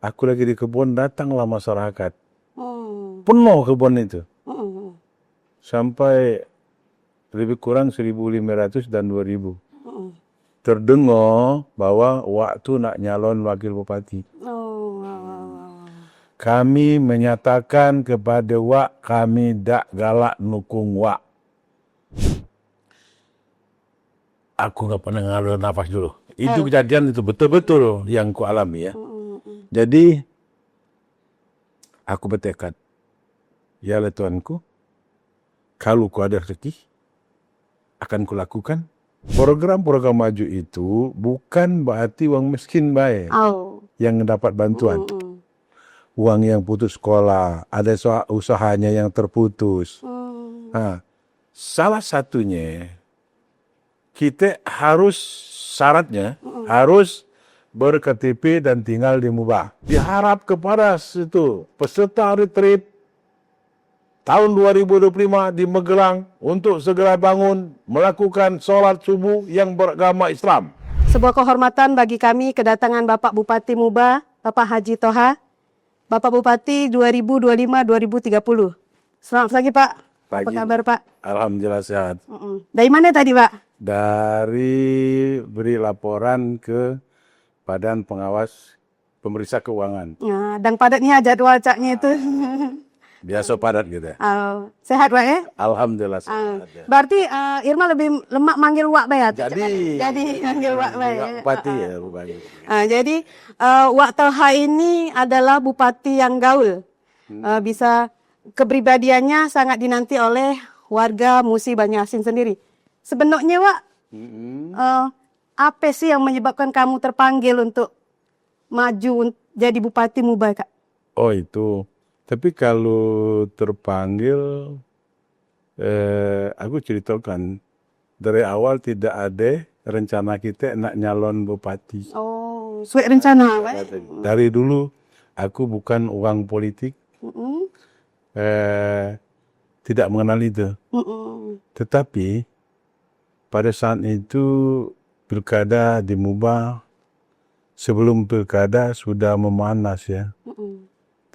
Aku lagi di kebun, datanglah masyarakat. Penuh kebun itu. Sampai lebih kurang 1.500 dan 2.000. Terdengar bahwa waktu nak nyalon wakil bupati. Kami menyatakan kepada Wak, kami dak galak nukung Wak. Aku nggak pernah ngalur nafas dulu. Itu kejadian itu betul-betul yang ku alami ya. Jadi aku bertekad, ya Allah Tuanku, kalau ku ada rezeki, akan kulakukan. Program-program maju itu bukan berarti orang miskin baik yang dapat bantuan. Uang yang putus sekolah, ada usahanya yang terputus. Salah satunya, kita harus syaratnya harus ber-KTP dan tinggal di Mubah. Diharap kepada situ peserta retreat tahun 2025 di Magelang untuk segera bangun melakukan sholat subuh yang beragama Islam. Sebuah kehormatan bagi kami kedatangan Bapak Bupati Mubah, Bapak Haji Toha, Bapak Bupati 2025-2030. Selamat pagi Pak. Pagi. Apa kabar Pak? Alhamdulillah sehat. Dari mana tadi Pak? Dari beri laporan ke Badan Pengawas Pemeriksa Keuangan. Ya, dan padatnya jadwal caknya itu. Biasa padat gitu ya. Sehat Pak ya? Alhamdulillah sehat. Berarti Irma lebih lemak manggil Wak Bay ya? Jadi manggil Wak Bay. Bupati ya Bupati. Jadi Wak Toha ini adalah bupati yang gaul. Bisa kepribadiannya sangat dinanti oleh warga Musi Banyu-Asin sendiri. Sebenarnya Wak, apa sih yang menyebabkan kamu terpanggil untuk maju jadi bupati Mubah Kak? Oh itu. Tapi kalau terpanggil, aku ceritakan dari awal tidak ada rencana kita nak nyalon bupati. Oh, sesuai rencana, Pak? Dari dulu aku bukan orang politik, tidak mengenal itu. Tetapi pada saat itu pilkada di Mubah, sebelum pilkada sudah memanas ya.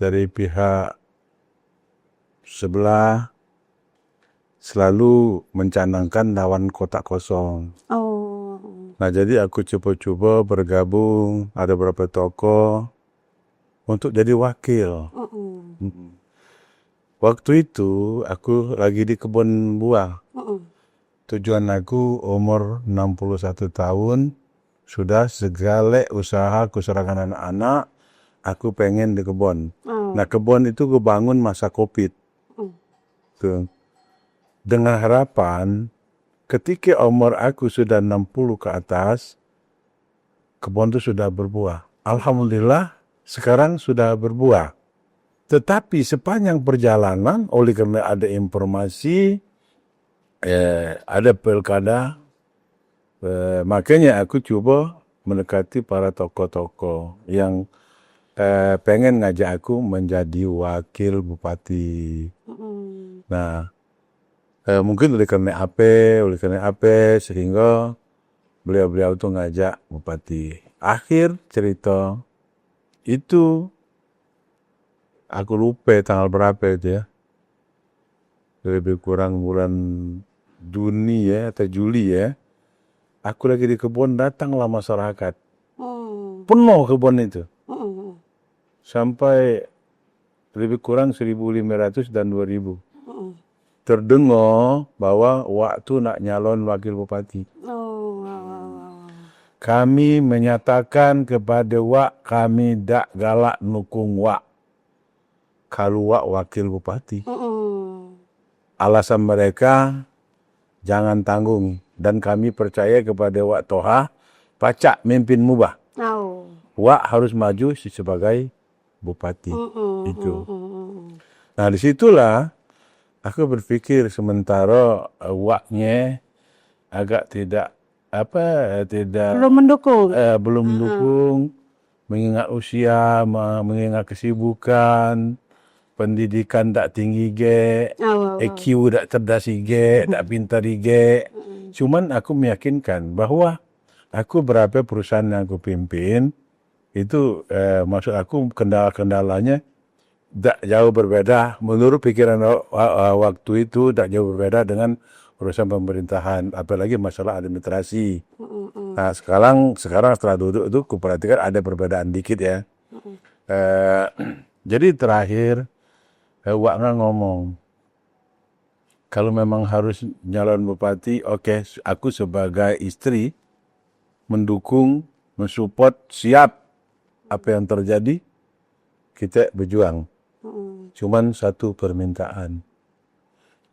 Dari pihak sebelah selalu mencanangkan lawan kotak kosong. Nah jadi aku coba-coba bergabung, ada beberapa tokoh untuk jadi wakil. Waktu itu aku lagi di kebun buah. Tujuan aku umur 61 tahun, sudah segala usaha kuserahkan anak-anak, aku pengen di kebun. Nah kebun itu gue bangun masa COVID. Tuh. Dengan harapan ketika umur aku sudah 60 ke atas, kebun itu sudah berbuah. Alhamdulillah sekarang sudah berbuah. Tetapi sepanjang perjalanan oleh karena ada informasi, ada pilkada, makanya aku coba mendekati para tokoh-tokoh yang pengen ngajak aku menjadi wakil bupati. Nah, mungkin oleh karena apa, sehingga beliau-beliau itu ngajak bupati. Akhir cerita itu, aku lupa tanggal berapa itu ya. Lebih kurang bulan Juni ya, atau Juli ya. Aku lagi di kebun, datanglah masyarakat. Penuh kebun itu. Sampai lebih kurang 1.500 dan 2.000. Terdengar bahwa waktu nak nyalon wakil bupati. Kami menyatakan kepada Wak, kami dak galak nukung Wak kalau Wak wakil bupati. Alasan mereka, jangan tanggung. Dan kami percaya kepada Wak Toha, pacak mimpin Mubah. Wak harus maju sebagai bupati. Itu. Nah disitulah aku berpikir sementara Waknya agak tidak belum mendukung, mengingat usia, mengingat kesibukan, pendidikan tak tinggi EQ tak cerdas tak pintar Cuman aku meyakinkan bahwa aku berapa perusahaan yang aku pimpin, Itu maksud aku kendala-kendalanya tak jauh berbeda. Menurut pikiran waktu itu tak jauh berbeda dengan urusan pemerintahan, apalagi masalah administrasi. Nah sekarang setelah duduk itu kuperhatikan ada perbedaan dikit ya. Jadi terakhir Wak Nga ngomong, kalau memang harus nyalon bupati, oke, aku sebagai istri mendukung, mensupport, siap apa yang terjadi, kita berjuang. Cuman satu permintaan,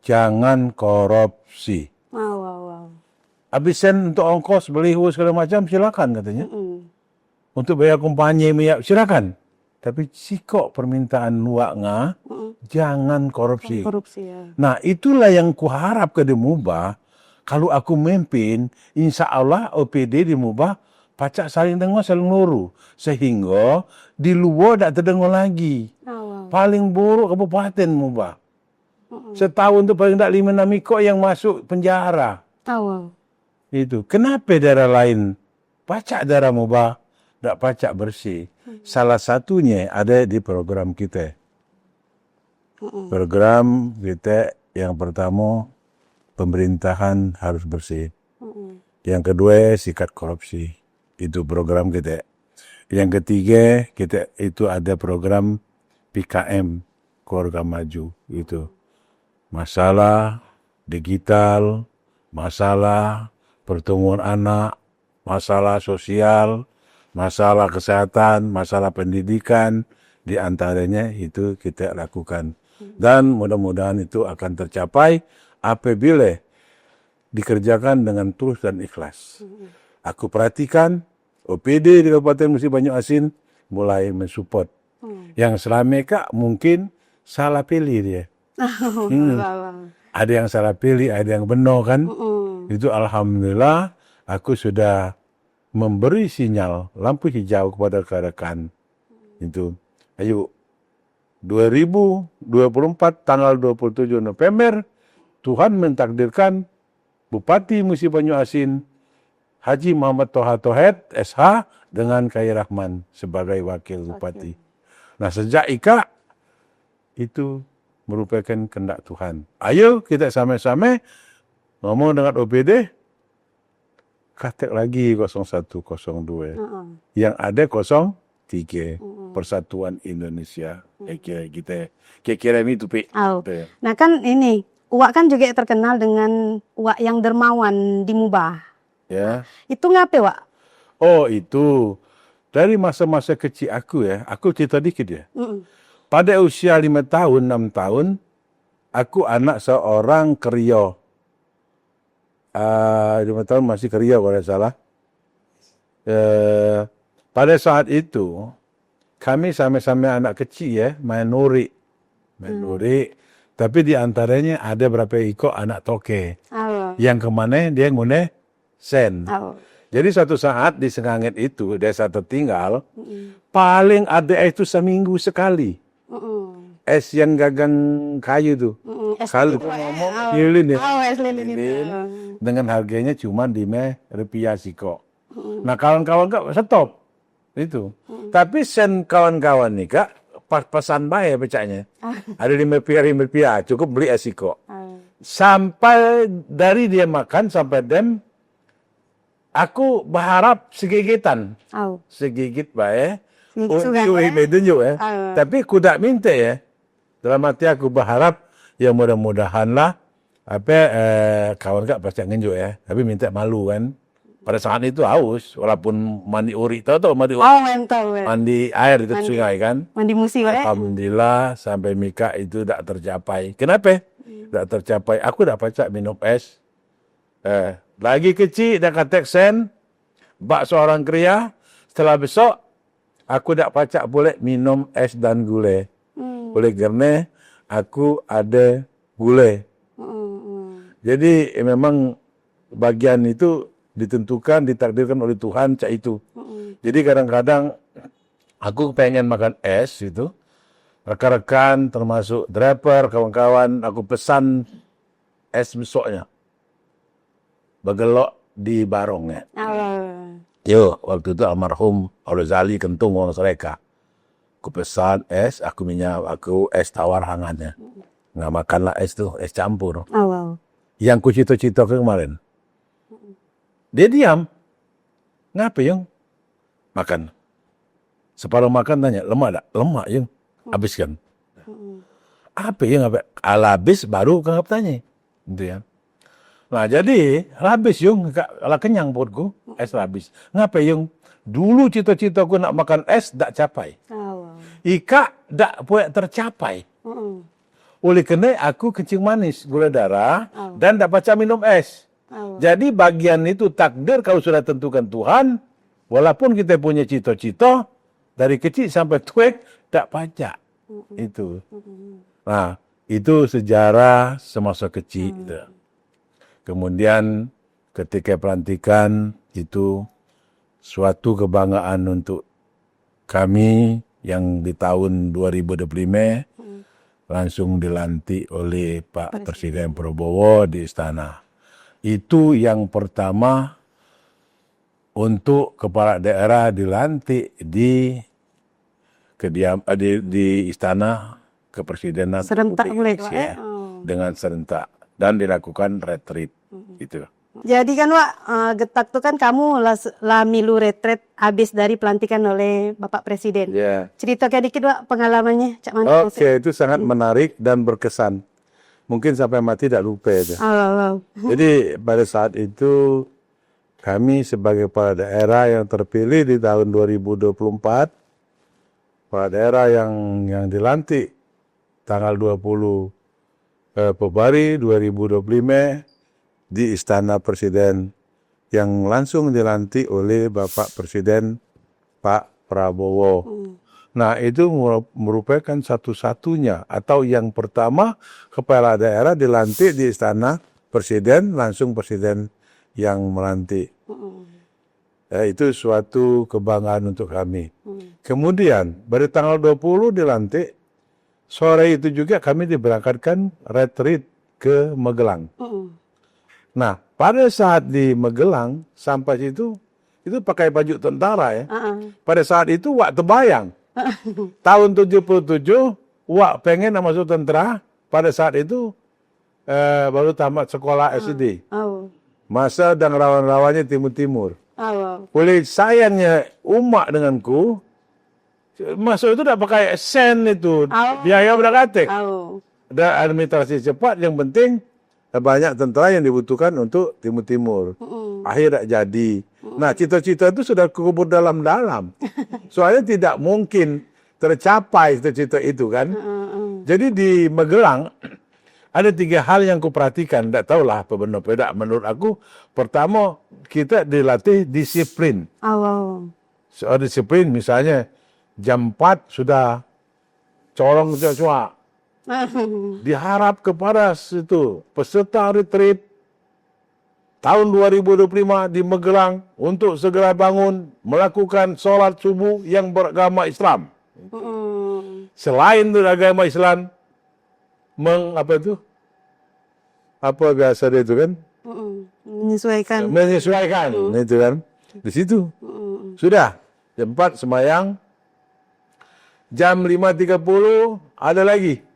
jangan korupsi. Habis sen untuk ongkos, beliau segala macam, silakan katanya. Untuk bayar kumpanya, silakan. Tapi sikok permintaan Wak Nga, jangan korupsi. Ya. Nah itulah yang kuharap ke dimubah. Kalau aku memimpin, insya Allah OPD dimubah, pacak saling dengar, saling luru. Sehingga di luar tak terdengar lagi. Paling buruk kabupaten mubah. Setahun tu paling tak 5-6 ikut yang masuk penjara. Itu. Kenapa daerah lain pacak daerah mubah, tak pacak bersih? Salah satunya ada di program kita. Program kita yang pertama, pemerintahan harus bersih. Yang kedua, sikat korupsi. Itu program kita. Yang ketiga, kita itu ada program PKM, Keluarga Maju. Itu. Masalah digital, masalah pertemuan anak, masalah sosial, masalah kesehatan, masalah pendidikan, di antaranya itu kita lakukan. Dan mudah-mudahan itu akan tercapai apabila dikerjakan dengan tulus dan ikhlas. Aku perhatikan OPD di Kabupaten Musi Banyuasin mulai mensupport. Yang selama kak mungkin salah pilih dia. Ada yang salah pilih, ada yang benar kan. Itu alhamdulillah aku sudah memberi sinyal lampu hijau kepada rekan-rekan. Itu. Ayo 2024 tanggal 27 November Tuhan mentakdirkan Bupati Musi Banyuasin Haji Muhammad Toha Tohet SH dengan Kai Rahman sebagai wakil bupati. Nah sejak Ika itu merupakan kehendak Tuhan. Ayo kita sama-sama ngomong dengan OPD, katek lagi 0102. Yang ada 03. Persatuan Indonesia. Kira-kira itu, Pi. Nah kan ini, Uwak kan juga terkenal dengan Uwak yang dermawan di Mubah. Ya. Itu ngapain, Wak? Oh, itu. Dari masa-masa kecil aku ya, aku cerita dikit ya. Pada usia 5 tahun, 6 tahun, aku anak seorang Kerio. 5 tahun masih Kerio kalau tidak salah. Pada saat itu, kami sama-sama anak kecil ya, main nuri. Tapi di antaranya ada berapa ikut anak toke. Yang kemana dia ngune sen. Jadi suatu saat di Sengangit itu, desa tertinggal, paling ada itu seminggu sekali. Es yang gagang kayu tuh. Kalau ngomong lilin ya. Lilin. Dengan harganya cuma Rp5 siko. Nah kawan-kawan kak stop. Itu. Tapi sen kawan-kawan nih kak, pas-pasan bayar pecahnya. Ada Rp5, cukup beli esiko. Sampai dari dia makan sampai dem, aku berharap segigitan. Segigit bayar. Tapi aku tak minta ya. Dalam hati aku berharap ya mudah-mudahan lah kawan kak pasti ngenjuk ya. Tapi minta malu kan. Pada saat itu haus, walaupun mandi uri, tahu mandi uri? Mandi air di sungai kan. Mandi musi kok. Alhamdulillah sampai Mika itu tak tercapai. Kenapa? Tak tercapai. Aku dah pacak minum es. Lagi kecil dah katek sen, bak seorang kriya. Setelah besok, aku tak pacak boleh minum es dan gulai. Oleh kerana aku ada gulai. Jadi memang bagian itu ditentukan, ditakdirkan oleh Tuhan cak itu. Jadi kadang-kadang aku pengen makan es itu. Rekan-rekan termasuk driver, kawan-kawan, aku pesan es besoknya. Bergelok di barongnya. Yo, waktu itu almarhum Al-Ghazali kentung orang Sereka. Aku pesan es, aku es tawar hangatnya. Nggak makanlah es tuh, es campur. Oh, wow. Yang ku cito-cito kemarin. Dia diam. Ngapa yung? Makan. Separuh makan tanya, lemak tak? Lemak yung. Habiskan. Apa yung apa? Al habis baru kang tanya. Gitu ya. Nah jadi habis yung, kalau kenyang perutku, es habis. Ngapa yung? Dulu cita-cita aku nak makan es, tak capai. Oh, wow. Ika tak punya tercapai. Oleh kerana aku kencing manis, gula darah, dan tak baca minum es. Jadi bagian itu takdir kalau sudah tentukan Tuhan, walaupun kita punya cita-cita, dari kecil sampai tua, tak pajak. Itu. Nah, itu sejarah semasa kecil. Kemudian ketika pelantikan, itu suatu kebanggaan untuk kami yang di tahun 2025, langsung dilantik oleh Pak Presiden Prabowo di istana. Itu yang pertama untuk kepala daerah dilantik di istana kepresidenan Serentak mulai, Pak, ya, dengan serentak dan dilakukan retreat itu. Jadi kan Wak, Getak tuh kan kamu lah milu retret habis dari pelantikan oleh Bapak Presiden. Ya. Ceritakan dikit Wak pengalamannya, Cak Mani. Oke, itu sangat menarik dan berkesan. Mungkin sampai mati tidak lupa itu. Oh. Jadi pada saat itu kami sebagai kepala daerah yang terpilih di tahun 2024, kepala daerah yang dilantik tanggal 20 Februari 2025 di Istana Presiden yang langsung dilantik oleh Bapak Presiden Pak Prabowo. Nah, itu merupakan satu-satunya atau yang pertama kepala daerah dilantik di Istana Presiden, langsung Presiden yang melantik. Itu suatu kebanggaan untuk kami. Kemudian, pada tanggal 20 dilantik, sore itu juga kami diberangkatkan retreat ke Magelang. Nah, pada saat di Magelang, sampai situ, itu pakai baju tentara ya. Pada saat itu, Wak terbayang. Tahun 77, Wak pengen masuk tentara. Pada saat itu, baru tamat sekolah SD. Masa dan rawan-rawannya timur-timur. Oleh sayangnya umat denganku, masuk itu tak pakai sen itu. Biaya berakatik. Ada administrasi cepat, yang penting banyak tentara yang dibutuhkan untuk timur-timur. Akhir tak jadi. Nah, cita-cita itu sudah kubur dalam-dalam. Soalnya tidak mungkin tercapai cita-cita itu kan. Jadi di Magelang, ada 3 hal yang kuperhatikan. Tak tahulah apa benar tidak. Menurut aku, pertama, kita dilatih disiplin. Soal disiplin, misalnya, jam 4 sudah corong cuak. Diharap kepada situ peserta retreat tahun 2025 di Magelang untuk segera bangun melakukan sholat subuh yang beragama Islam. Selain itu agama Islam, apa biasa dia itu kan? Menyesuaikan itu kan? Di situ sudah jam 4 sembahyang, jam 5.30 ada lagi.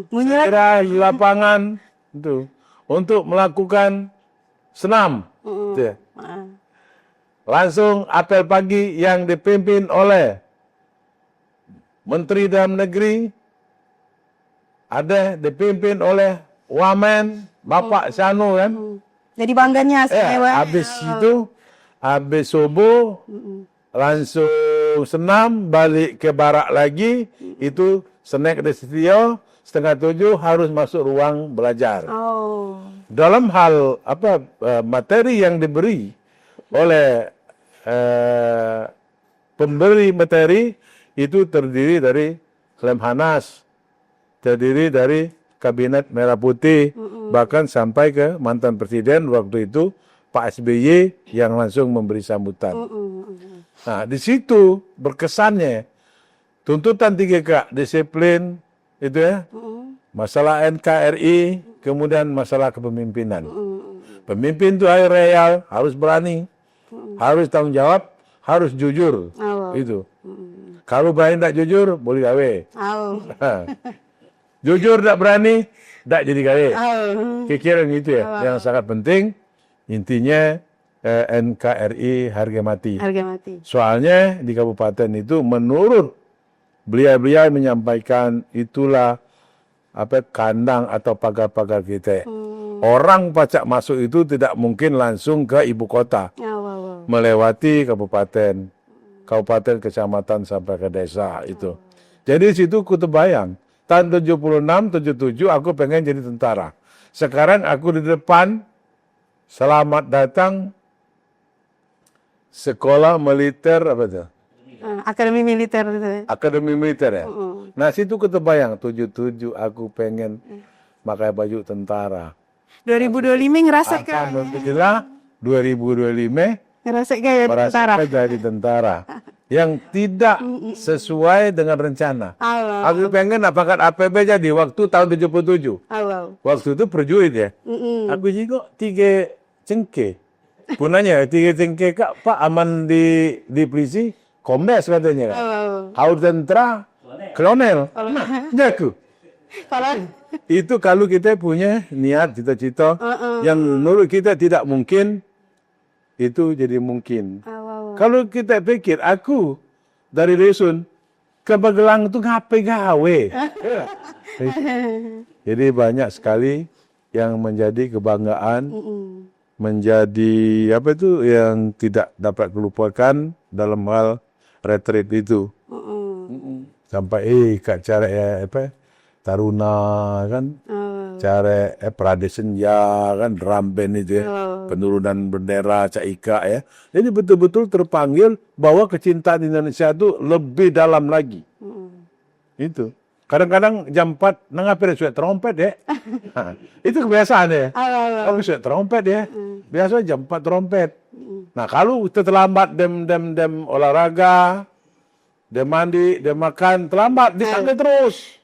Kira di lapangan itu untuk melakukan senam. Langsung apel pagi yang dipimpin oleh Menteri Dalam Negeri, ada dipimpin oleh Wamen Bapak Sanu kan. Jadi bangganya habis itu, habis subuh langsung senam, balik ke barak lagi, itu snack di studio. 6:30 harus masuk ruang belajar. Dalam hal materi yang diberi oleh pemberi materi itu terdiri dari Lemhanas, terdiri dari Kabinet Merah Putih, bahkan sampai ke mantan presiden waktu itu Pak SBY yang langsung memberi sambutan. Nah, di situ berkesannya tuntutan 3K, disiplin, itu ya, masalah NKRI, kemudian masalah kepemimpinan. Pemimpin itu real, harus berani. Harus tanggung jawab, harus jujur. Itu. Kalau berani tak jujur, boleh gawe. Jujur tak berani, tak jadi gawe. Kira-kira gitu ya. Yang sangat penting, intinya NKRI harga mati. Harga mati. Soalnya di kabupaten itu menurut beliau menyampaikan itulah kandang atau pagar-pagar kita. Orang pacak masuk itu tidak mungkin langsung ke ibu kota. Melewati kabupaten, kecamatan sampai ke desa itu. Jadi situ aku terbayang. Tahun 76, 77 aku pengen jadi tentara. Sekarang aku di depan, selamat datang sekolah militer Akademi militer itu. Akademi militer ya. Nah situ aku terbayang 77 aku pengen pakai baju tentara. 2025 ngerasa kan? Alhamdulillah 2025 Ngerasa kayak tentara. Jadi tentara yang tidak sesuai dengan rencana. Aku pengen apakah APB jadi waktu tahun 77. Waktu itu perjuit ya. Aku juga 3 cengke. Punanya 3 cengke kak Pak aman di polisi kombes katanya kan. Haur tentara kolonel. Nah, jago. Itu kalau kita punya niat cita-cita yang menurut kita tidak mungkin, itu jadi mungkin. Kalau kita pikir aku dari Dusun ke Magelang itu ngapain gawe? Jadi banyak sekali yang menjadi kebanggaan, menjadi yang tidak dapat dilupakan dalam hal retreat itu. Sampai cara Taruna kan, cara Prade Senja kan, drum band itu ya, penurunan bendera Cak Ika ya. Jadi betul-betul terpanggil bahwa kecintaan Indonesia itu lebih dalam lagi. Itu. Kadang-kadang jam 4 nangapin suara trompet ya. Nah, itu kebiasaan ya. Kalau suara trompet ya, biasa jam 4 trompet. Nah kalau terlambat dem olahraga, dem mandi, dem makan, terlambat dipanggil terus.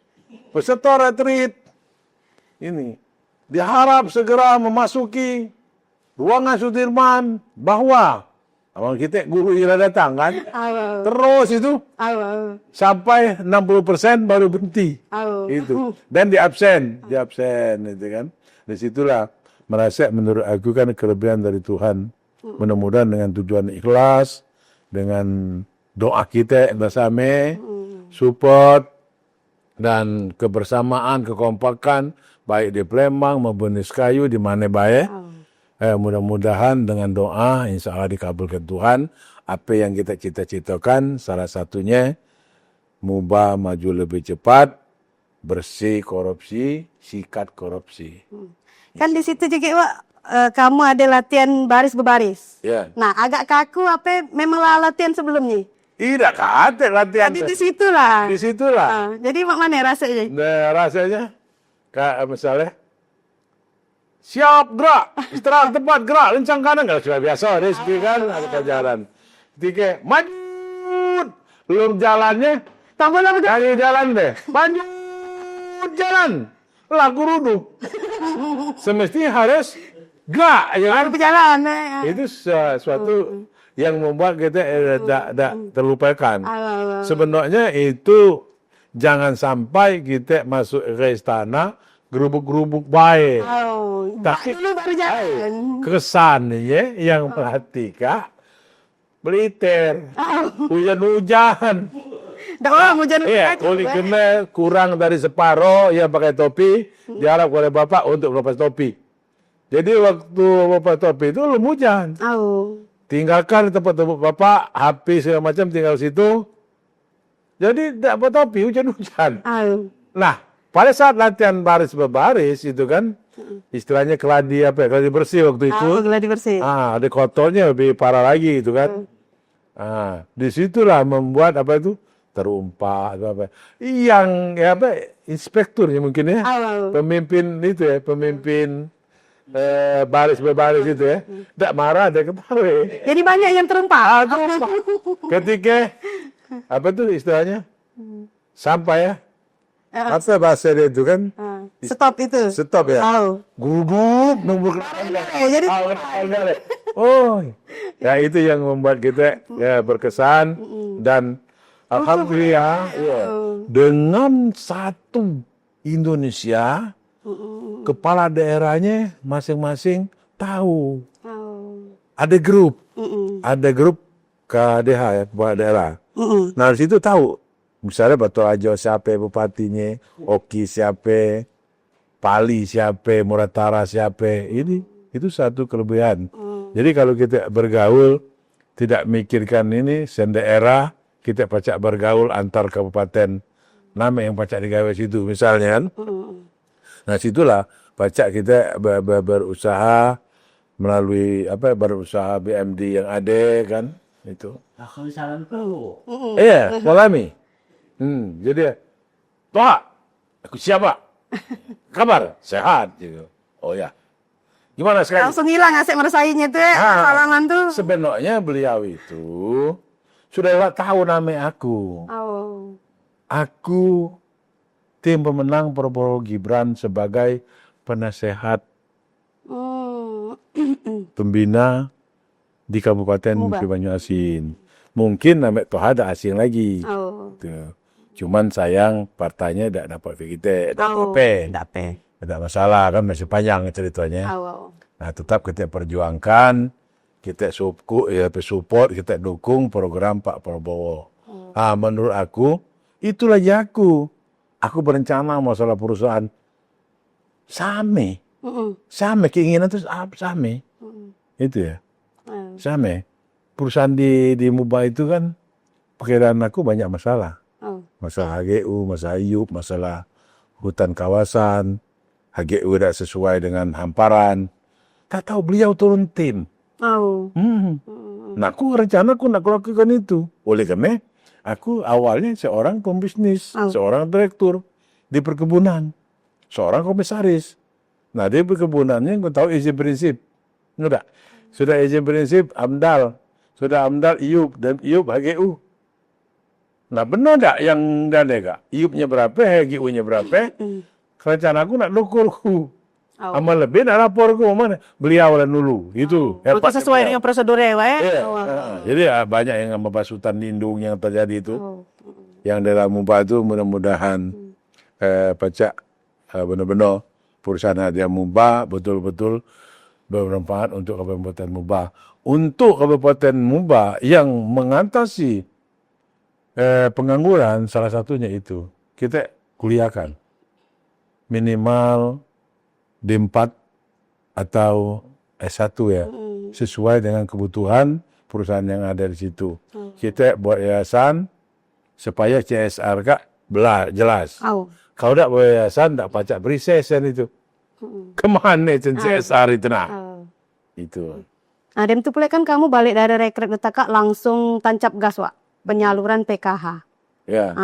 Peserta retreat ini diharap segera memasuki ruangan Sudirman bahwa awal kita guru ira datang kan, terus itu sampai 60% baru berhenti itu dan di absen itu kan. Disitulah merasa menurut aku kan kelebihan dari Tuhan. Mudah-mudahan dengan tujuan ikhlas, dengan doa kita bersama, support dan kebersamaan, kekompakan, baik di Palembang maupun di Sekayu, di mana baik. Mudah-mudahan dengan doa, insya Allah dikabulkan Tuhan. Apa yang kita cita-citakan, salah satunya, mubah maju lebih cepat, bersih korupsi, sikat korupsi. Kan di situ juga, Wak, kamu ada latihan baris berbaris. Ya. Nah, agak kaku memang latihan sebelumnya? Tidak ada latihan. Tadi di situlah. Di situlah. Jadi mana rasanya? Nah, rasanya kayak misalnya siap gerak, istirahat tepat gerak, lencang kanan kalau sudah biasa rezeki kan ada pelajaran. Ketika maju, belum jalannya, tambah cari jalan deh, maju jalan, lagu rudu. Semestinya harus gerak, ya kan? Berjalan. Itu suatu yang membuat kita tidak terlupakan. Sebenarnya itu jangan sampai kita masuk ke istana gerubuk-gerubuk baik. Tapi dulu baru jalan. kesannya yang perhatikan meliter, hujan-hujan. Hujan. Iya, kulit kena kurang dari separuh yang pakai topi, diharap oleh bapak untuk lepas topi. Jadi waktu lepas topi itu belum hujan. Tinggalkan tempat-tempat bapak, HP segala macam tinggal situ. Jadi tidak buat topi, hujan-hujan. Nah, pada saat latihan baris berbaris itu kan, istilahnya keladi bersih waktu itu. Keladi bersih. Ada kotornya lebih parah lagi itu kan. Disitulah membuat terumpak yang inspekturnya mungkin ya, pemimpin itu ya, pemimpin baris berbaris itu ya, tidak marah, tidak ketawa. Jadi banyak yang terumpak. Ketika istilahnya sampai ya, apa bahasa dia itu kan? Stop itu. Stop ya. Gubuk nunggu kenal. Jadi Oh, ya itu yang membuat kita ya berkesan dan alhamdulillah ya, dengan satu Indonesia kepala daerahnya masing-masing tahu. Oh. Ada grup KDH ya, kepala daerah. Nah, di situ tahu. Misalnya Batu Ajo siapa bupatinya, Oki siapa, Pali siapa, Muratara siapa. Itu satu kelebihan. Jadi kalau kita bergaul, tidak mikirkan ini sendaerah, kita pacak bergaul antar kabupaten. Nama yang pacak digawe situ misalnya kan. Nah, situlah pacak kita berusaha melalui berusaha BMD yang ada kan itu. Aku salam kau. Iya, Walami. Jadi, Pak, aku siapa? Kabar? Sehat gitu. Oh ya. Gimana sekarang? Langsung hilang asik meresainya tuh ya, salaman tuh. Sebenarnya beliau itu sudah tahu nama aku. Oh. Aku tim pemenang Prabowo Gibran sebagai penasehat pembina di Kabupaten Banyuasin. Mungkin nama Toha ada asing lagi. Oh. Tuh. Cuman sayang partainya tidak dapat kita, tidak ada masalah kan masih panjang ceritanya. Nah tetap kita perjuangkan, kita support, kita dukung program Pak Prabowo. Menurut aku itulah aku berencana masalah perusahaan sama keinginan terus sama itu ya sama perusahaan di Muba itu kan perkiraan aku banyak masalah. Masalah HGU, masalah IUP, masalah hutan kawasan, HGU tidak sesuai dengan hamparan. Tak tahu beliau turun tim. Nah, aku rencana aku nak lakukan itu. Oleh karena aku awalnya seorang pembisnis, seorang direktur di perkebunan, seorang komisaris. Nah, di perkebunannya aku tahu izin prinsip. Sudah izin prinsip AMDAL, sudah AMDAL IUP dan IUP HGU. Nah benar tak yang ada kak? IUP-nya berapa, HGU-nya berapa? Rencana aku nak lukurku. Amal lebih nak laporku mana? Beliau lah dulu. Itu. Untuk sesuai dengan prosedurnya, Pak ya? Jadi banyak yang membahas hutan lindung yang terjadi itu. Yang dalam Muba itu mudah-mudahan pacak benar-benar perusahaan dia Muba betul-betul bermanfaat untuk Kabupaten Muba. Untuk Kabupaten Muba yang mengatasi pengangguran salah satunya itu kita kuliahkan minimal D4 atau S1 ya sesuai dengan kebutuhan perusahaan yang ada di situ. Kita buat yayasan supaya CSR kak jelas. Kalau tak buat yayasan tak pacak beri sesen itu. Kemana CSR itu nak? Itu. Nah, dem tu pula kan kamu balik dari rekrut Kak langsung tancap gas, Wak. Penyaluran PKH. Ya.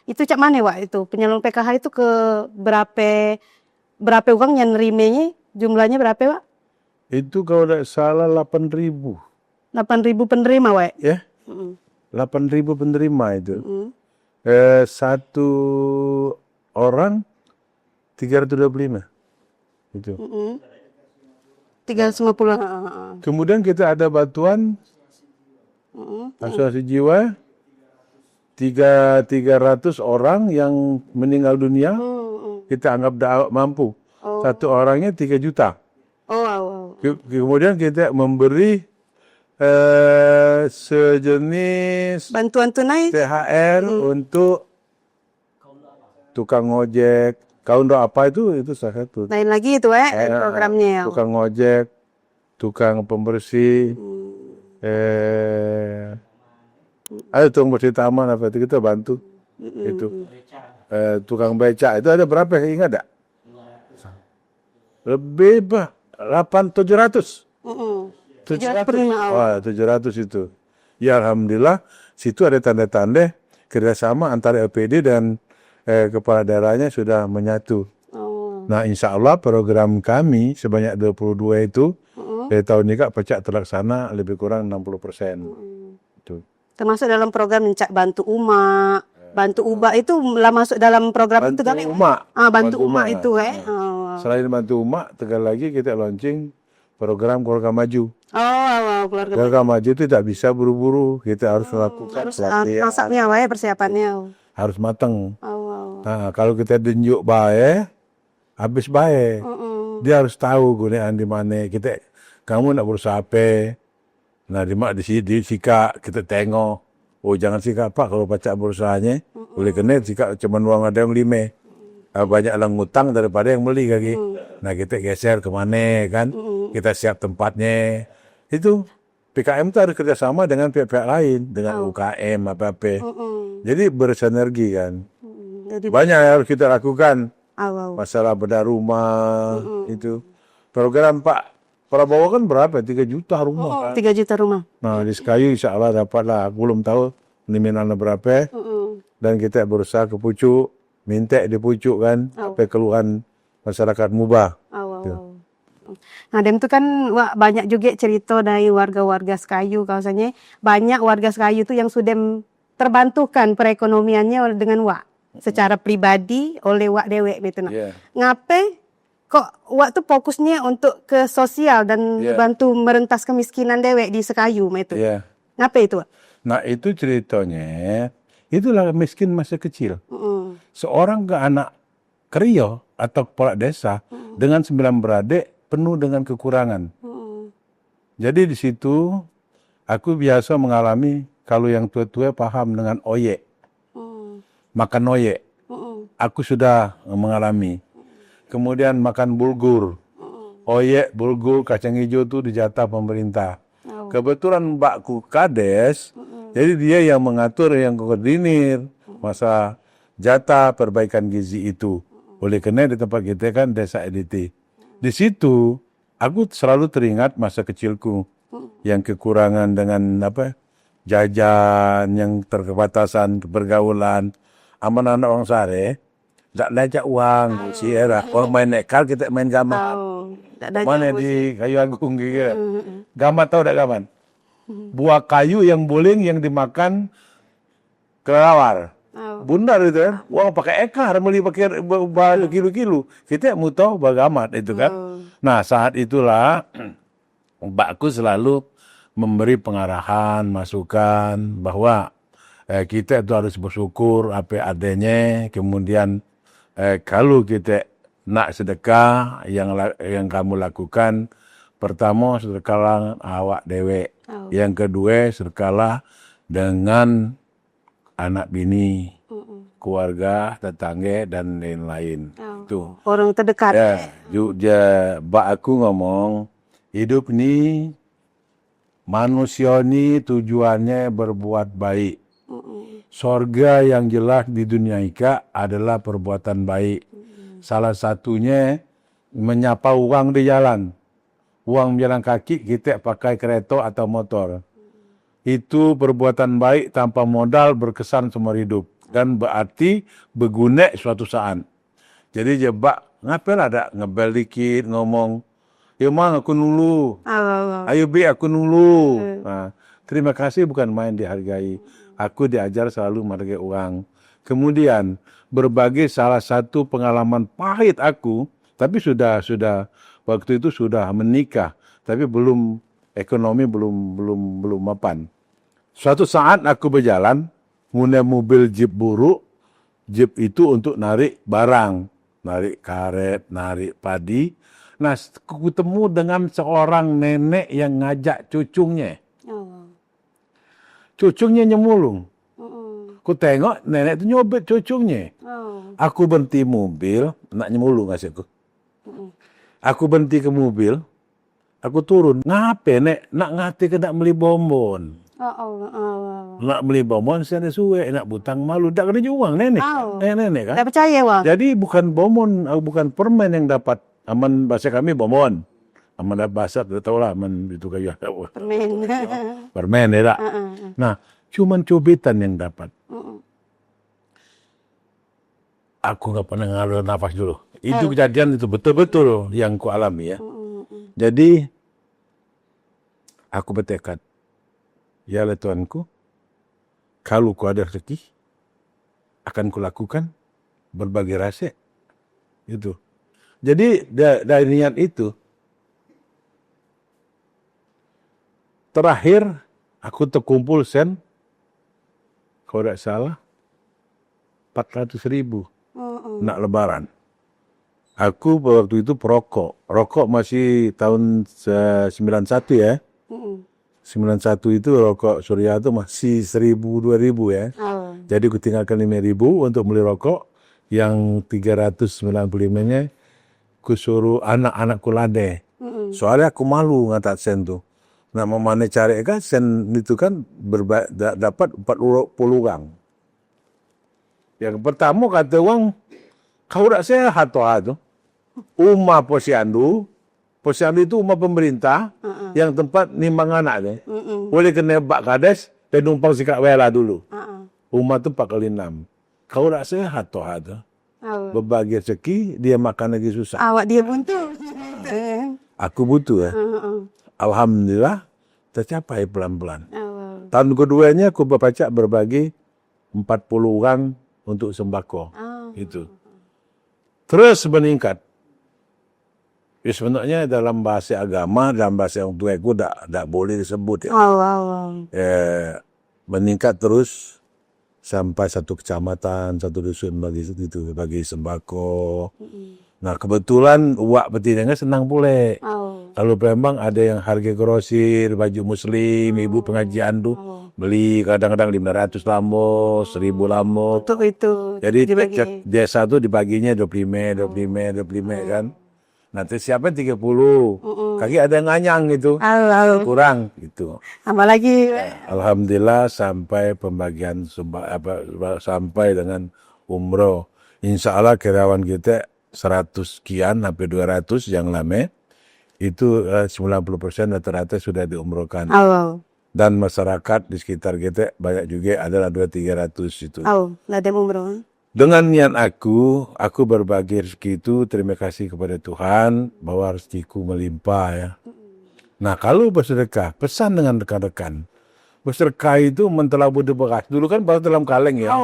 Itu cak mana Wak itu? Penyaluran PKH itu ke berapa uang yang nerimanya? Jumlahnya berapa Wak? Itu kalau tidak salah 8.000. 8.000 penerima Wak? Ya. 8.000 penerima itu. Satu orang 325. Itu. 350. Kemudian kita ada bantuan asuransi jiwa 300 orang yang meninggal dunia kita anggap tak mampu. Satu orangnya 3 juta. Kemudian kita memberi sejenis bantuan tunai THR untuk tukang ojek. Kaundo apa itu salah satu. Lain lagi itu programnya. Tukang ojek, tukang pembersih, ada tukang bersih taman apa itu kita bantu. Itu tukang beca itu ada berapa ingat tak? Lebih 700. 700 itu. Ya alhamdulillah situ ada tanda-tanda kerjasama antara LPD dan kepala daerahnya sudah menyatu. Nah insya Allah program kami sebanyak 22 itu dari tahun ini Kak pecah terlaksana lebih kurang 60%. Itu. Termasuk dalam program bantu umat, bantu ubah itu lah masuk dalam program bantu itu kan? Umat. Bantu umat itu Selain bantu umat, tegal lagi kita launching program keluarga maju. Keluarga Keluarga maju itu tidak bisa buru-buru, kita harus melakukan harus pelatihan, masaknya wae persiapannya. harus matang. Oh. Nah, kalau kita tunjuk baik, habis baik. Dia harus tahu gunaan di mana. Kamu nak berusaha apa? Nah, di sini sikap kita tengok. Oh, jangan sikap Pak kalau pacak berusahanya. Boleh kena sikap cuma uang ada yang 5. Banyak orang ngutang daripada yang beli kaki. Nah, kita geser ke mana kan? Kita siap tempatnya. Itu PKM itu harus kerjasama dengan pihak-pihak lain, dengan UKM apa-apa. Jadi bersinergi kan. Jadi Banyak yang harus kita lakukan. awal. Masalah bedah rumah itu. Program Pak Prabowo kan berapa? 3 juta rumah kan. 3 juta rumah. Nah, di Sekayu insya Allah dapat lah. Aku belum tahu nominalnya berapa. Dan kita berusaha ke pucuk, minta di pucuk kan, apa keluhan masyarakat Mubah. Awal. Nah, dan itu kan banyak juga cerita dari warga-warga Sekayu kawasannya. Banyak warga Sekayu itu yang sudah terbantukan perekonomiannya dengan secara pribadi oleh dewek gitu. Nah. Yeah. Ngapain kok tuh fokusnya untuk ke sosial dan bantu merentas kemiskinan dewek di Sekayu itu. Yeah. Ngapain itu, Wak? Nah, itu ceritanya, itulah miskin masa kecil. Seorang anak Kerio atau kepala desa dengan 9 beradik penuh dengan kekurangan. Jadi di situ aku biasa mengalami kalau yang tua-tua paham dengan oyek. Makan oyek. Aku sudah mengalami. Kemudian makan bulgur. Oyek, bulgur, kacang hijau itu dijatah pemerintah. Kebetulan mbakku kades, jadi dia yang mengatur, yang koordinir masa jatah perbaikan gizi itu. Oleh karena di tempat kita kan desa EDT. Di situ aku selalu teringat masa kecilku yang kekurangan dengan jajan, yang terkebatasan pergaulan. Aman-anak orang sare, tak lajak uang, si era. Orang main nekal, kita main gamat. Mana di Kayu Agung gitu. Gamat tahu tak gamat? Buah kayu yang boling yang dimakan kelelawar. Bundar itu kan. Uang pakai ekar, beli pakai kilo-kilo. Kita mau tahu bagamat itu kan. Nah, saat itulah mbakku selalu memberi pengarahan, masukan bahwa kita itu harus bersyukur apa adanya. Kemudian kalau kita nak sedekah yang kamu lakukan, pertama sedekahlah awak dewek. Yang kedua sedekahlah dengan anak bini, keluarga, tetangga dan lain-lain. Itu. Orang terdekat. Mbak aku ngomong, hidup ini manusia ini tujuannya berbuat baik. Sorga yang jelas di dunia ika adalah perbuatan baik. Salah satunya menyapa uang di jalan. Uang jalan kaki kita pakai kereta atau motor. Itu perbuatan baik tanpa modal berkesan seumur hidup. Dan berarti berguna suatu saat. Jadi jebak, ngapain ada ngebel dikit, ngomong, ya mang aku nulu. Ayo bi aku nulu. Nah, terima kasih bukan main dihargai. Aku diajar selalu menghargai uang. Kemudian berbagi salah satu pengalaman pahit aku, tapi sudah waktu itu sudah menikah, tapi ekonomi belum mapan. Suatu saat aku berjalan, punya mobil jeep buruk. Jeep itu untuk narik barang, narik karet, narik padi. Nah, aku ketemu dengan seorang nenek yang ngajak cucunya. Cucunya nyemulung. Aku tengok nenek itu nyobet cucunya. Aku berhenti mobil, nak nyemulung kasih aku. Aku berhenti ke mobil, aku turun. Ngapa nek nak ngati ke nak beli bonbon? Nak beli bonbon saya suwe, nak butang malu, tak kena uang nenek. Nenek kan. Tak percaya wah. Jadi bukan bonbon, bukan permen yang dapat. Aman bahasa kami bonbon. Aman bahasa tu tahu lah, aman itu kayu Permen. permen ya tak. Nah, cuman cobetan yang dapat. Aku nggak pernah ngalur nafas dulu. Itu kejadian itu betul-betul yang ku alami ya. Jadi aku bertekad, ya Allah Tuanku, kalau ku ada rezeki, akan ku lakukan berbagai rasa. Itu. Jadi dari niat itu, terakhir aku terkumpul sen, kalau tidak salah, 400.000 nak lebaran. Aku waktu itu perokok. Rokok masih tahun 91 ya. 91 itu rokok Surya itu masih 1.000-2.000 ya. Jadi aku tinggalkan 5.000 untuk beli rokok. Yang 395-nya aku suruh anak-anakku lade. Soalnya aku malu ngatak sen tuh. Nah, mana cari kan sen itu kan dapat 40 orang. Yang pertama kata orang, kau tak sehat tuh. Umah posyandu itu umah pemerintah yang tempat nimbang anak deh. Boleh kena bak kades dan numpang sikap wela dulu. Umah tu 4x6. Kau tak sehat tuh. Berbagi rezeki, dia makan lagi susah. Awak dia buntu. Aku butuh ya. Alhamdulillah tercapai pelan-pelan. Tahun keduanya aku berpacak berbagi 40 orang untuk sembako. Itu. Terus meningkat. Ya sebenarnya dalam bahasa agama, dalam bahasa orang tua aku tak boleh disebut ya. Meningkat terus sampai satu kecamatan, satu dusun bagi sembako. Nah kebetulan wak betinanya senang pula. Kalau Palembang ada yang harga grosir, baju muslim, ibu pengajian tu beli kadang-kadang 500 lambos, 1.000 lambos. Itu. Jadi desa tu dibaginya 25 kan. Nanti siapa 30. Kaki ada yang nganyang gitu. Kurang gitu. Apalagi Alhamdulillah sampai pembagian sampai dengan umroh. Insya Allah karyawan kita 100 sekian sampai 200 yang lama itu 90% rata-rata sudah diumrohkan. Dan masyarakat di sekitar kita banyak juga adalah 200-300 itu. Ladem umroh. Dengan niat aku berbagi rezeki itu terima kasih kepada Tuhan bahwa rezekiku melimpah ya. Nah kalau bersedekah, pesan dengan rekan-rekan. Bersedekah itu mentelabur di beras. Dulu kan baru dalam kaleng ya.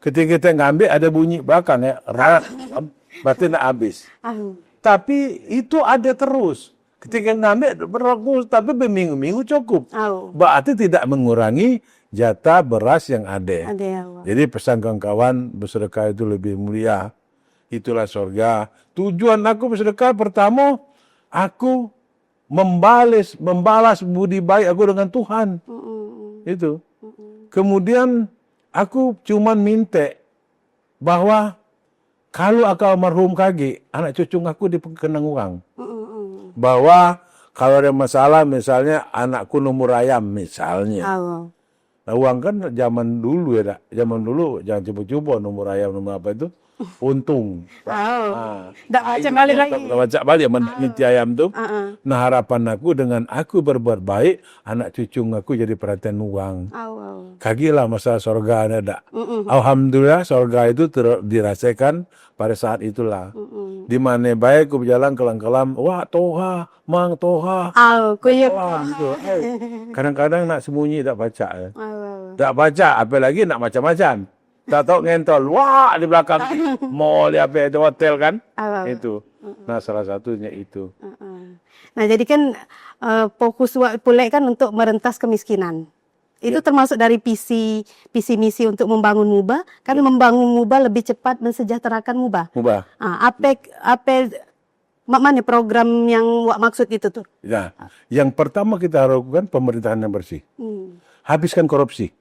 Ketika kita ngambil ada bunyi belakang ya. Berarti nak habis. Tapi itu ada terus. Ketika ngambil berlaku, tapi berminggu-minggu cukup. Berarti tidak mengurangi jatah beras yang ada. Jadi pesan kawan-kawan bersedekah itu lebih mulia. Itulah surga. Tujuan aku bersedekah pertama, aku membalas budi baik aku dengan Tuhan. Itu. Kemudian aku cuman minta bahwa kalau aku almarhum kaki, anak cucu aku dikenang uang. Bahwa kalau ada masalah, misalnya anakku nomor ayam misalnya. Nah, uang kan zaman dulu ya, zaman dulu jangan coba-coba nomor ayam nomor apa itu untung. Tak baca balik lagi. Tak baca balik minti ayam tu. Nah harapan aku dengan aku berbuat baik, anak cucu aku jadi perhatian uang. Kagilah masalah surga ada. Alhamdulillah surga itu dirasakan pada saat itulah. Di mana baik aku berjalan kelam-kelam, wah toha, mang toha. Gitu. Kadang-kadang nak sembunyi tak baca. Tak baca, apalagi nak macam-macam. Tak tahu ngentol, wah di belakang mall apa ada hotel kan? Itu. Nah salah satunya itu. Nah jadi kan fokus pulek kan untuk merentas kemiskinan. Itu termasuk dari visi misi untuk membangun Muba. Kan membangun Muba lebih cepat mensejahterakan Muba. Apa mana program yang wak maksud itu tuh? Nah, yang pertama kita lakukan pemerintahan yang bersih. Habiskan korupsi.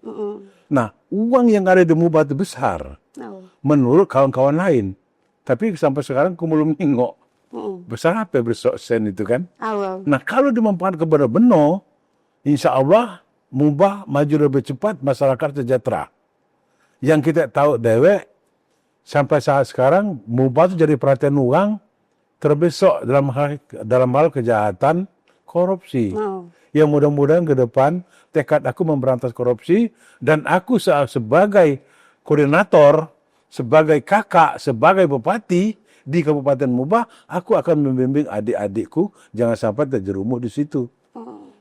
Nah, uang yang ada di Muba itu besar. Menurut kawan-kawan lain. Tapi sampai sekarang aku belum nengok. Besar apa besok sen itu kan? Nah, kalau dimanfaatkan benar-benar, insya Allah Muba maju lebih cepat, masyarakat sejahtera. Yang kita tahu dewek, sampai saat sekarang Muba itu jadi perhatian orang terbesar dalam hal kejahatan korupsi. Yang mudah-mudahan ke depan tekad aku memberantas korupsi dan aku sebagai koordinator, sebagai kakak, sebagai bupati di Kabupaten Muba, aku akan membimbing adik-adikku jangan sampai terjerumus di situ.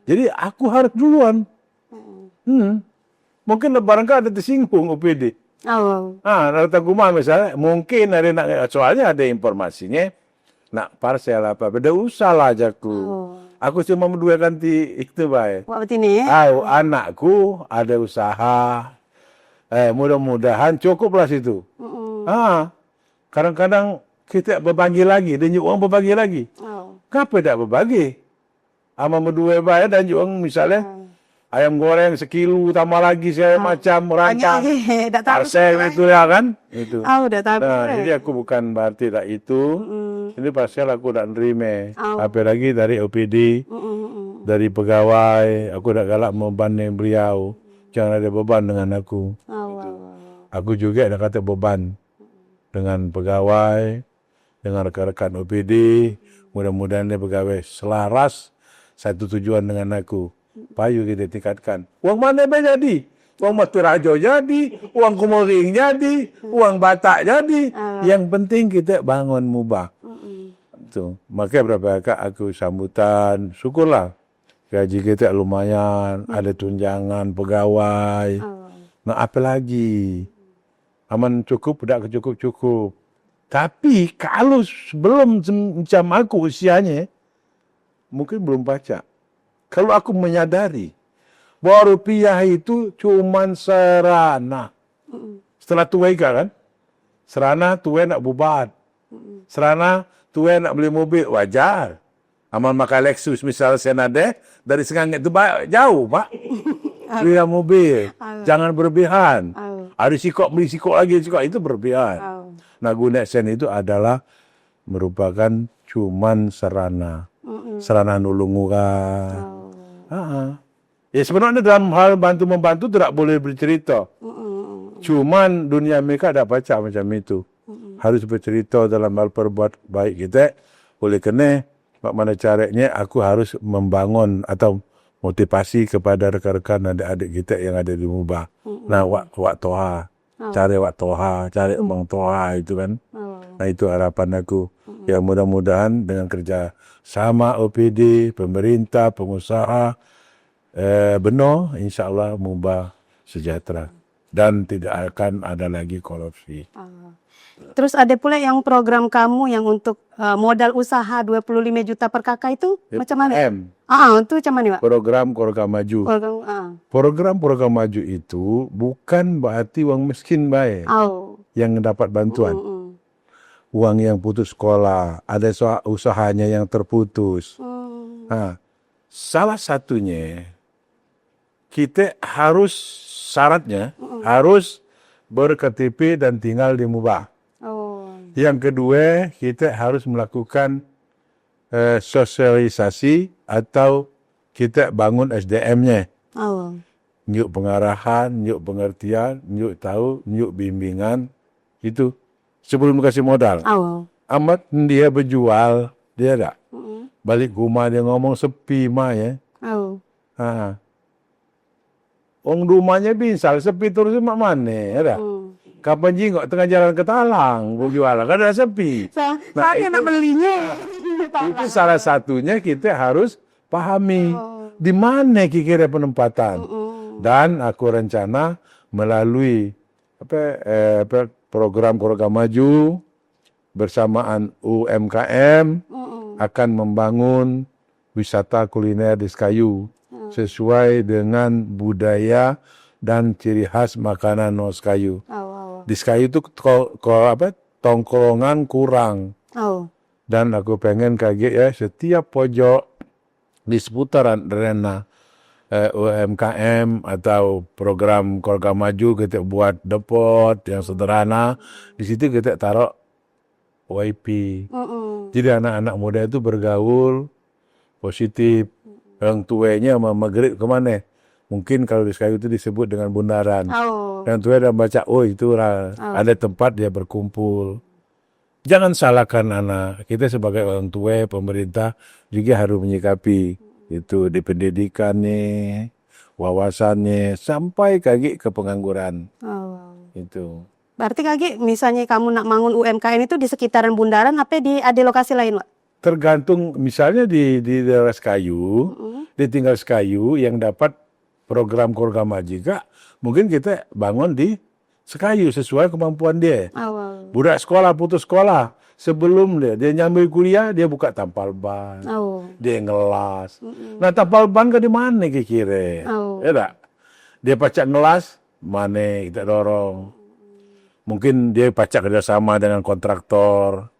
Jadi aku harus duluan. Mungkin barangkali ada tersinggung OPD. Datang rumah misalnya, mungkin ada soalnya ada informasinya, nak parcel apa, beda usah lah ajaku. Aku cuma berdua ganti itu baik. Wak betini. Anakku ada usaha. Mudah-mudahan cukuplah situ. Kadang-kadang kita berbagi lagi, dan juga orang berbagi lagi. Kenapa tak berbagi? Ama berdua baik dan juga misalnya ayam goreng sekilo tambah lagi saya macam rancang. Parsel itu ya kan? Itu. Udah tahu. Jadi aku bukan berarti tak itu. Ini pasal aku tak nerima. Apalagi dari OPD, dari pegawai, aku tak galak membanding beliau. Jangan ada beban dengan aku. Aku juga ada kata beban dengan pegawai, dengan rekan-rekan OPD. Mudah-mudahan dia pegawai selaras satu tujuan dengan aku. Payu kita tingkatkan. Uang mana jadi? Uang Maturajo jadi, uang Kumoring jadi, uang Batak jadi. Yang penting kita bangun mubah. Itu. Makanya berapa kali aku sambutan, syukurlah. Gaji kita lumayan, ada tunjangan pegawai. Nah, apa lagi? Aman cukup, tidak cukup. Tapi kalau sebelum macam aku usianya, mungkin belum baca. Kalau aku menyadari bahwa rupiah itu cuma serana. Setelah tua kan? Serana tua nak bubat. Serana tua nak beli mobil, wajar. Amal makan Lexus misalnya senade, dari Sengangit itu jauh, Pak. Beli mobil. Jangan berlebihan. Ada beli sikok lagi, itu berlebihan. Nah, guna sen itu adalah merupakan cuman serana. Serana nulung orang. Ya sebenarnya dalam hal bantu-membantu tidak boleh bercerita. Cuman dunia mereka ada baca macam itu. Harus bercerita dalam hal perbuat baik kita. Oleh kerana bagaimana caranya aku harus membangun atau motivasi kepada rekan-rekan adik-adik kita yang ada di Mubah. Nah, wak toha. Cari wak toha, cari bang toha itu kan. Nah, itu harapan aku. Ya mudah-mudahan dengan kerja sama OPD, pemerintah, pengusaha, benar, insyaAllah Mubah sejahtera. Dan tidak akan ada lagi korupsi. Terus ada pula yang program kamu yang untuk modal usaha 25 juta per kakak itu macam mana? Itu macam mana, Pak? Program Maju. Program Maju itu bukan berarti orang miskin baik yang dapat bantuan. Uang yang putus sekolah, ada usahanya yang terputus. Salah satunya kita harus syaratnya harus ber-KTP dan tinggal di Mubah. Yang kedua, kita harus melakukan sosialisasi atau kita bangun SDM-nya. Nyuk pengarahan, nyuk pengertian, nyuk tahu, nyuk bimbingan. Itu sebelum kasih modal. Amat dia berjual, dia tak. Balik rumah dia ngomong sepi mah ya. Orang rumahnya binsal, sepi terus mak mana, ya tak? Kapan jingok tengah jalan ke Talang, jual kan ada sepi. Saya nak belinya. Itu salah satunya kita harus pahami di mana kira-kira penempatan. Dan aku rencana melalui program Maju bersamaan UMKM akan membangun wisata kuliner di Sekayu sesuai dengan budaya dan ciri khas makanan Sekayu. Di Sekayu itu tongkrongan kurang. Dan aku pengen kaget ya setiap pojok di seputaran arena UMKM atau program Maju kita buat depot yang sederhana. Di situ kita taruh YP. Jadi anak-anak muda itu bergaul positif. Yang tuanya maghrib ke mana? Mungkin kalau di Sekayu itu disebut dengan bundaran. Dan tua dah baca, itu ada tempat dia berkumpul. Jangan salahkan anak. Kita sebagai orang tua, pemerintah juga harus menyikapi itu di pendidikannya, wawasannya, sampai kaki ke pengangguran. Itu. Berarti kaki misalnya kamu nak bangun UMKM itu di sekitaran bundaran, apa ada lokasi lain, Pak? Tergantung, misalnya di daerah Sekayu, di tinggal Sekayu yang dapat program Maju juga, mungkin kita bangun di Sekayu sesuai kemampuan dia. Budak sekolah putus sekolah, sebelum dia nyambil kuliah, dia buka tampal ban. Oh. Dia ngelas. Nah, tampal ban ke di mana kira-kira? Oh. Ya tak? Dia pacak ngelas, mana kita dorong. Mungkin dia pacak kerjasama dengan kontraktor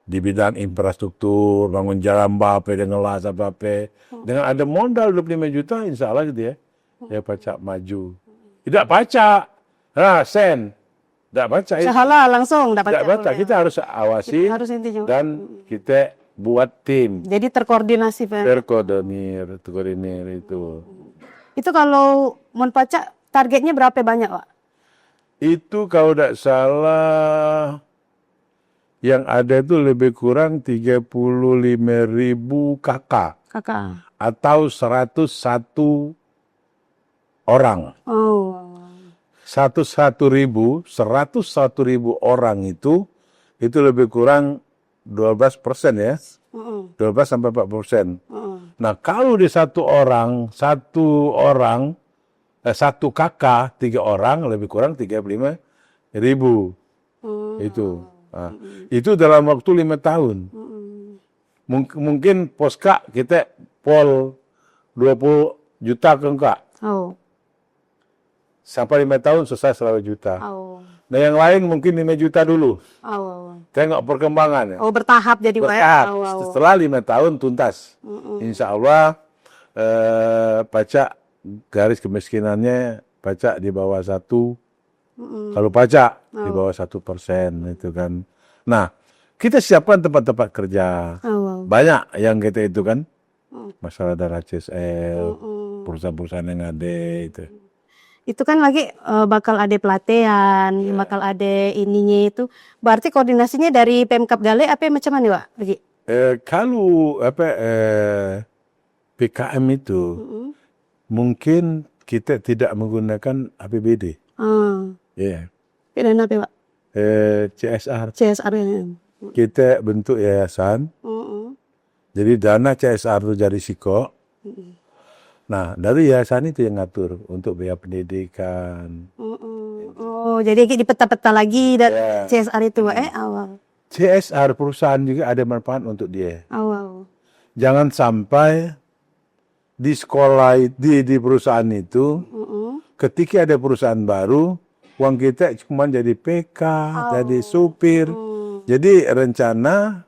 di bidang infrastruktur, bangun jalan apa, dia ngelas apa-apa. Dengan ada modal 25 juta, insya Allah gitu ya. Dia pacak maju. Tidak pacak. Nah, sen. Tidak pacak. Salah langsung dapat. Tidak pacak. Kita harus awasi Kita harus intinya. dan kita buat tim. Jadi terkoordinasi, Pak. Terkoordinir itu. Itu kalau mau pacak targetnya berapa banyak, Pak? Itu kalau tidak salah yang ada itu lebih kurang 35.000 kakak Kakak. atau 101 orang. Oh. 101.000 orang itu lebih kurang 12% ya. 12 sampai 4%. Nah, kalau di satu kakak, 3 orang, lebih kurang 35.000. Itu. Nah, itu dalam waktu 5 tahun. Mungkin poska kita pol 20 juta ke enggak. Oh. Sampai 5 tahun selesai 100 juta. Oh. Nah, yang lain mungkin 5 juta dulu. Oh. Tengok perkembangan. Ya. Oh, bertahap jadi, Pak. Bertahap. Oh. Setelah 5 tahun tuntas. Insya Allah pajak garis kemiskinannya pajak di bawah 1. Kalau pajak di bawah 1% itu kan. Nah, kita siapkan tempat-tempat kerja. Banyak yang kita itu kan. Masalah darah CSL, perusahaan-perusahaan yang ada itu. Itu kan lagi bakal ada pelatihan, bakal ada ininya itu. Berarti koordinasinya dari Pemkab Gale apa macam mana, Pak? Lagi? Kalau PKM itu mungkin kita tidak menggunakan APBD. Ya. Dana apa, Pak? CSR. CSR ya. Kita bentuk yayasan. Jadi dana CSR itu dari Siko. Nah, dari yayasan itu yang ngatur untuk biaya pendidikan. Oh, jadi di peta-peta lagi dan CSR itu, awal. CSR perusahaan juga ada manfaat untuk dia. Awal. Jangan sampai di sekolah di perusahaan itu, ketika ada perusahaan baru, uang kita cuma jadi PK, jadi supir. Jadi rencana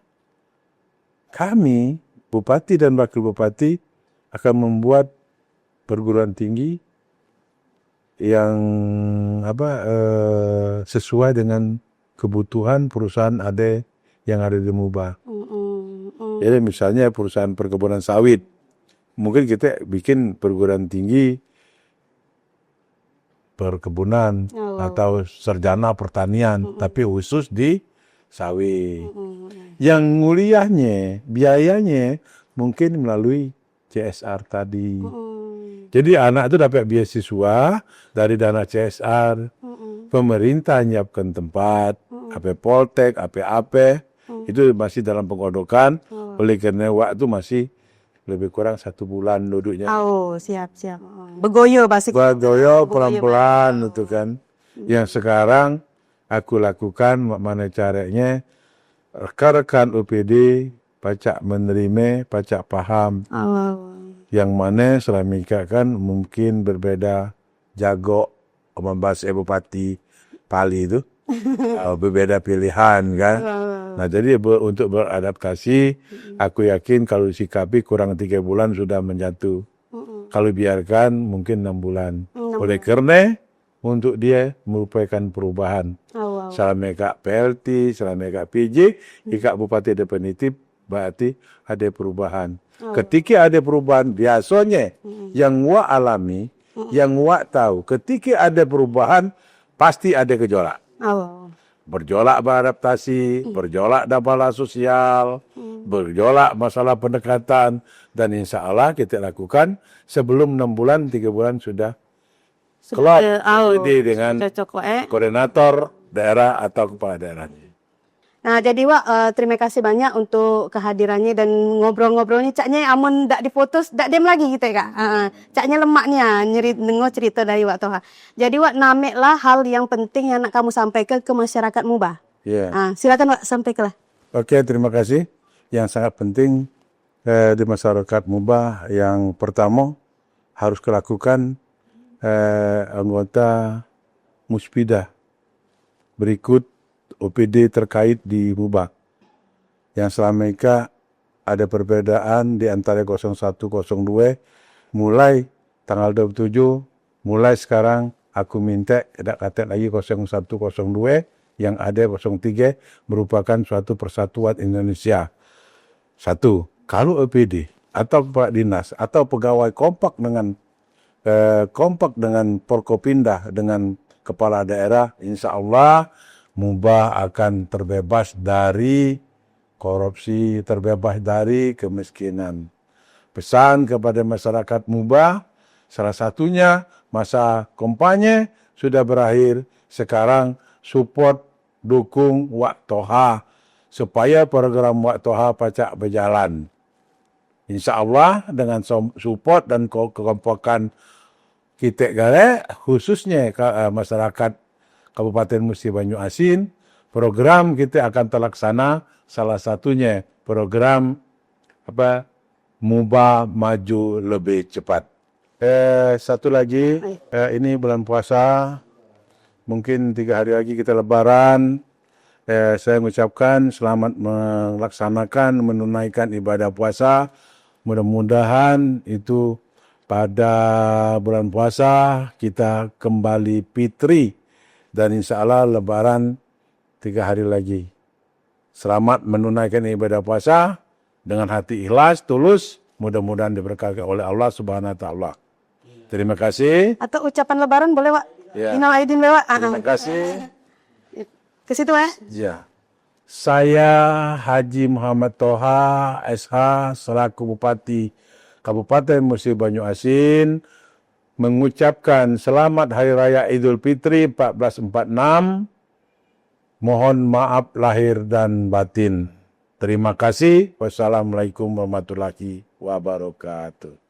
kami, Bupati dan Wakil Bupati, akan membuat perguruan tinggi yang sesuai dengan kebutuhan perusahaan yang ada di Muba. Jadi misalnya perusahaan perkebunan sawit, mungkin kita bikin perguruan tinggi perkebunan atau sarjana pertanian, tapi khusus di sawit. Yang nguliahnya, biayanya mungkin melalui CSR tadi. Jadi anak itu dapat beasiswa dari dana CSR. Pemerintah nyiapkan tempat, apa Poltek, apa itu masih dalam penggodokan. Oleh karena waktu masih lebih kurang 1 bulan duduknya. Oh, siap. Begoyo pasti. Begoyo pelan-pelan itu kan. Yang sekarang aku lakukan mana caranya rekan-rekan UPD pacak menerima, pacak paham. Yang mana Seramika kan mungkin berbeda jago membahas Bupati Pali itu. Berbeda pilihan kan. Nah, jadi untuk beradaptasi, aku yakin kalau disikapi kurang 3 bulan sudah menjatuh. Kalau biarkan mungkin 6 bulan. Oleh karena untuk dia merupakan perubahan. Seramika PLT, Seramika PJ, Ika Bupati definitif berarti ada perubahan. Ketika ada perubahan, biasanya yang Wak alami, yang Wak tahu, ketika ada perubahan, pasti ada gejolak. Berjolak beradaptasi, berjolak dalam sosial, berjolak masalah pendekatan, dan insya Allah kita lakukan sebelum 6 bulan, 3 bulan sudah klop dengan koordinator daerah atau kepala daerahnya. Nah, jadi Wak, terima kasih banyak untuk kehadirannya dan ngobrol-ngobrolnya. Caknya amun ndak difotos, ndak dem lagi kita Kak. Caknya lemaknya dengar cerita dari Wak Toha. Jadi Wak, nameklah hal yang penting yang nak kamu sampaikan ke masyarakat Muba. Ya. Silakan Wak, sampaikanlah. Oke, terima kasih. Yang sangat penting di masyarakat Mubah, yang pertama harus dilakukan anggota Muspidah berikut OPD terkait di Mubah. Yang selama ini ada perbedaan di antara 0102 mulai tanggal 27, mulai sekarang aku minta tidak kata lagi 0102, yang ada 03 merupakan suatu persatuan Indonesia. Satu, kalau OPD atau kepala dinas atau pegawai kompak dengan Porkopindah dengan kepala daerah, insya Allah Mubah akan terbebas dari korupsi, terbebas dari kemiskinan. Pesan kepada masyarakat Mubah, salah satunya masa kampanye sudah berakhir, sekarang support, dukung Wak Toha supaya program Wak Toha pacak berjalan. Insya Allah dengan support dan kekompakan kita gale, khususnya masyarakat Kabupaten Musi Banyu Asin, program kita akan terlaksana, salah satunya program Mubah Maju Lebih Cepat. Satu lagi, ini bulan puasa, mungkin 3 hari lagi kita lebaran. Saya mengucapkan selamat melaksanakan, menunaikan ibadah puasa. Mudah-mudahan itu pada bulan puasa kita kembali fitri. Dan insya Allah lebaran 3 hari lagi. Selamat menunaikan ibadah puasa dengan hati ikhlas, tulus. Mudah-mudahan diberkati oleh Allah Subhanahu wa Ta'ala. Terima kasih. Atau ucapan lebaran boleh, Wak? Ya. Minal aidin, Wak. Terima kasih. Ke situ, Wak. Ya. Saya Haji Muhammad Toha, SH, selaku Bupati Kabupaten Musi Banyu Asin, mengucapkan selamat Hari Raya Idul Fitri 1446. Mohon maaf lahir dan batin. Terima kasih. Wassalamualaikum warahmatullahi wabarakatuh.